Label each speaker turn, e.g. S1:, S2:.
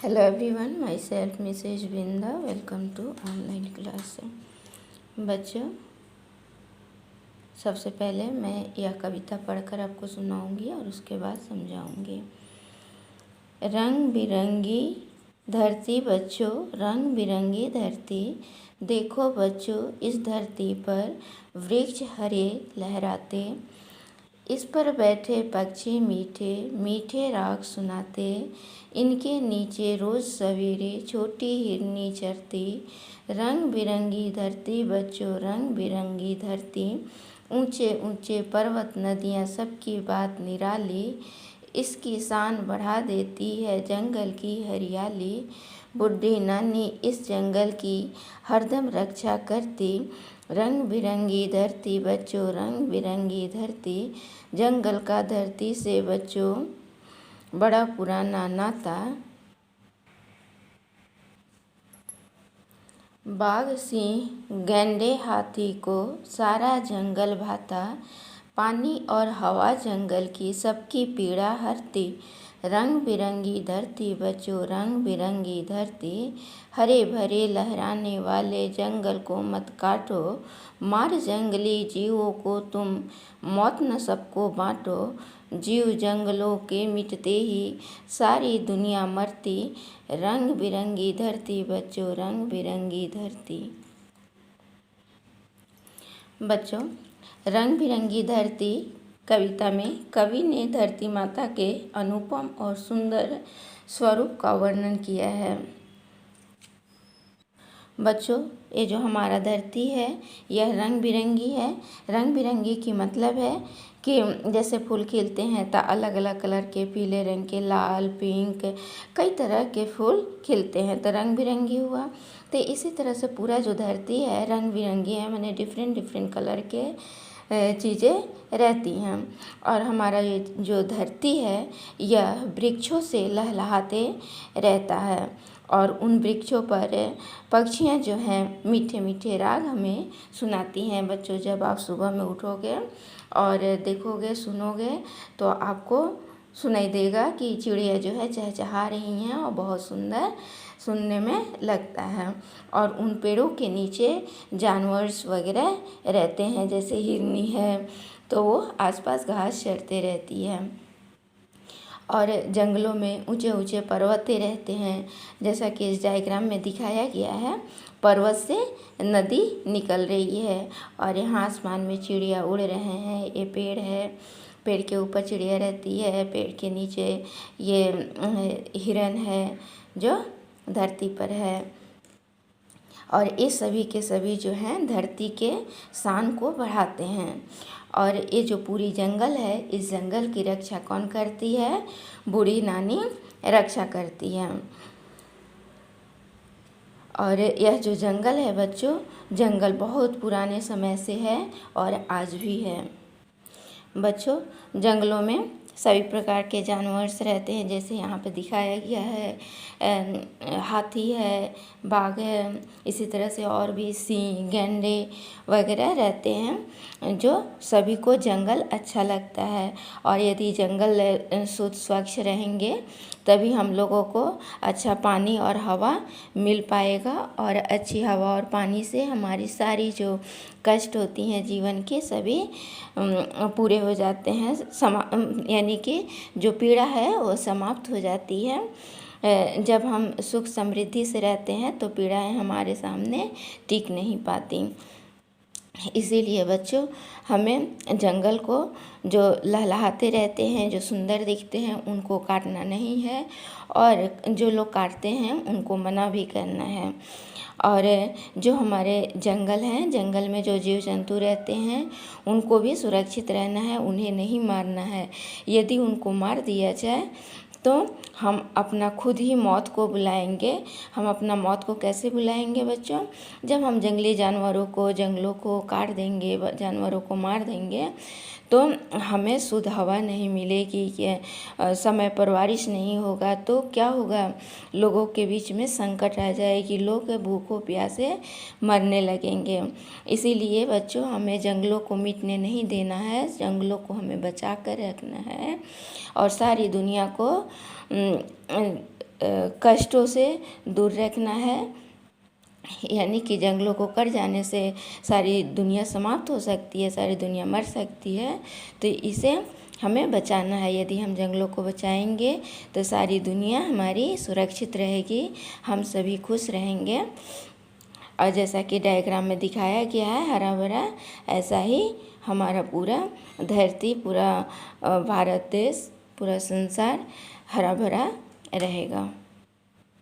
S1: Hello everyone, myself Mrs. Binda. Welcome to online class. बच्चों, सबसे पहले मैं यह कविता पढ़कर आपको सुनाऊंगी और उसके बाद समझाऊंगी। रंग बिरंगी धरती बच्चों, रंग बिरंगी धरती, देखो बच्चों इस धरती पर वृक्ष हरे लहराते, इस पर बैठे पक्षी मीठे मीठे राग सुनाते, इनके नीचे रोज़ सवेरे छोटी हिरनी चरती। रंग बिरंगी धरती बच्चों, रंग बिरंगी धरती, ऊंचे ऊंचे पर्वत नदियाँ सबकी बात निराली, इसकी शान बढ़ा देती है जंगल की हरियाली। बुढ़ी नानी इस जंगल की हरदम रक्षा करती। रंग बिरंगी धरती बच्चों, रंग बिरंगी धरती, जंगल का धरती से बच्चों बड़ा पुराना नाता। बाघ सिंह गैंडे हाथी को सारा जंगल भाता, पानी और हवा जंगल की सबकी पीड़ा हरती। रंग बिरंगी धरती बच्चों, रंग बिरंगी धरती, हरे भरे लहराने वाले जंगल को मत काटो, मार जंगली जीवों को तुम, मौत न सबको बांटो। जीव जंगलों के मिटते ही सारी दुनिया मरती। रंग बिरंगी धरती बच्चों, रंग बिरंगी धरती। बच्चों, रंग बिरंगी धरती कविता में कवि ने धरती माता के अनुपम और सुंदर स्वरूप का वर्णन किया है। बच्चों, ये जो हमारा धरती है यह रंग बिरंगी है। रंग बिरंगी की मतलब है कि जैसे फूल खिलते हैं तो अलग अलग कलर के, पीले रंग के, लाल, पिंक, कई तरह के फूल खिलते हैं तो रंग बिरंगी हुआ। तो इसी तरह से पूरा जो धरती है रंग बिरंगी है, माने डिफरेंट डिफरेंट कलर के चीज़ें रहती हैं। और हमारा ये जो धरती है यह वृक्षों से लहलहाते रहता है और उन वृक्षों पर पक्षियाँ जो हैं मीठे मीठे राग हमें सुनाती हैं। बच्चों, जब आप सुबह में उठोगे और देखोगे सुनोगे तो आपको सुनाई देगा कि चिड़िया जो है चहचहा रही हैं और बहुत सुंदर सुनने में लगता है। और उन पेड़ों के नीचे जानवर्स वगैरह रहते हैं, जैसे हिरनी है तो वो आसपास घास चरते रहती है। और जंगलों में ऊंचे ऊंचे पर्वतें रहते हैं, जैसा कि इस डायग्राम में दिखाया गया है। पर्वत से नदी निकल रही है और यहाँ आसमान में चिड़िया उड़ रहे हैं। ये पेड़ है, पेड़ के ऊपर चिड़िया रहती है, पेड़ के नीचे ये हिरन है जो धरती पर है। और ये सभी के सभी जो हैं धरती के शान को बढ़ाते हैं। और ये जो पूरी जंगल है, इस जंगल की रक्षा कौन करती है? बूढ़ी नानी रक्षा करती है। और यह जो जंगल है बच्चों, जंगल बहुत पुराने समय से है और आज भी है। बच्चों, जंगलों में सभी प्रकार के जानवर रहते हैं, जैसे यहाँ पे दिखाया गया है। हाथी है, बाघ है, इसी तरह से और भी सिंह, गैंडे वगैरह रहते हैं, जो सभी को जंगल अच्छा लगता है। और यदि जंगल शुद्ध स्वच्छ रहेंगे तभी हम लोगों को अच्छा पानी और हवा मिल पाएगा। और अच्छी हवा और पानी से हमारी सारी जो कष्ट होती हैं जीवन के सभी पूरे हो जाते हैं, यानी कि जो पीड़ा है वो समाप्त हो जाती है। जब हम सुख समृद्धि से रहते हैं तो पीड़ाएं हमारे सामने टिक नहीं पाती। इसीलिए बच्चों, हमें जंगल को जो लहलहाते रहते हैं, जो सुंदर दिखते हैं, उनको काटना नहीं है और जो लोग काटते हैं उनको मना भी करना है। और जो हमारे जंगल हैं, जंगल में जो जीव जंतु रहते हैं उनको भी सुरक्षित रहना है, उन्हें नहीं मारना है। यदि उनको मार दिया जाए तो हम अपना खुद ही मौत को बुलाएंगे। हम अपना मौत को कैसे बुलाएंगे बच्चों? जब हम जंगली जानवरों को, जंगलों को काट देंगे, जानवरों को मार देंगे तो हमें शुद्ध हवा नहीं मिलेगी, कि समय पर बारिश नहीं होगा तो क्या होगा? लोगों के बीच में संकट आ जाएगी, लोग भूखों प्यासे मरने लगेंगे। इसीलिए बच्चों, हमें जंगलों को मिटने नहीं देना है, जंगलों को हमें बचा कर रखना है और सारी दुनिया को कष्टों से दूर रखना है, यानी कि जंगलों को कट जाने से सारी दुनिया समाप्त हो सकती है, सारी दुनिया मर सकती है। तो इसे हमें बचाना है। यदि हम जंगलों को बचाएंगे तो सारी दुनिया हमारी सुरक्षित रहेगी, हम सभी खुश रहेंगे। और जैसा कि डायग्राम में दिखाया गया है हरा भरा, ऐसा ही हमारा पूरा धरती, पूरा भारत देश, पूरा संसार हरा भरा रहेगा।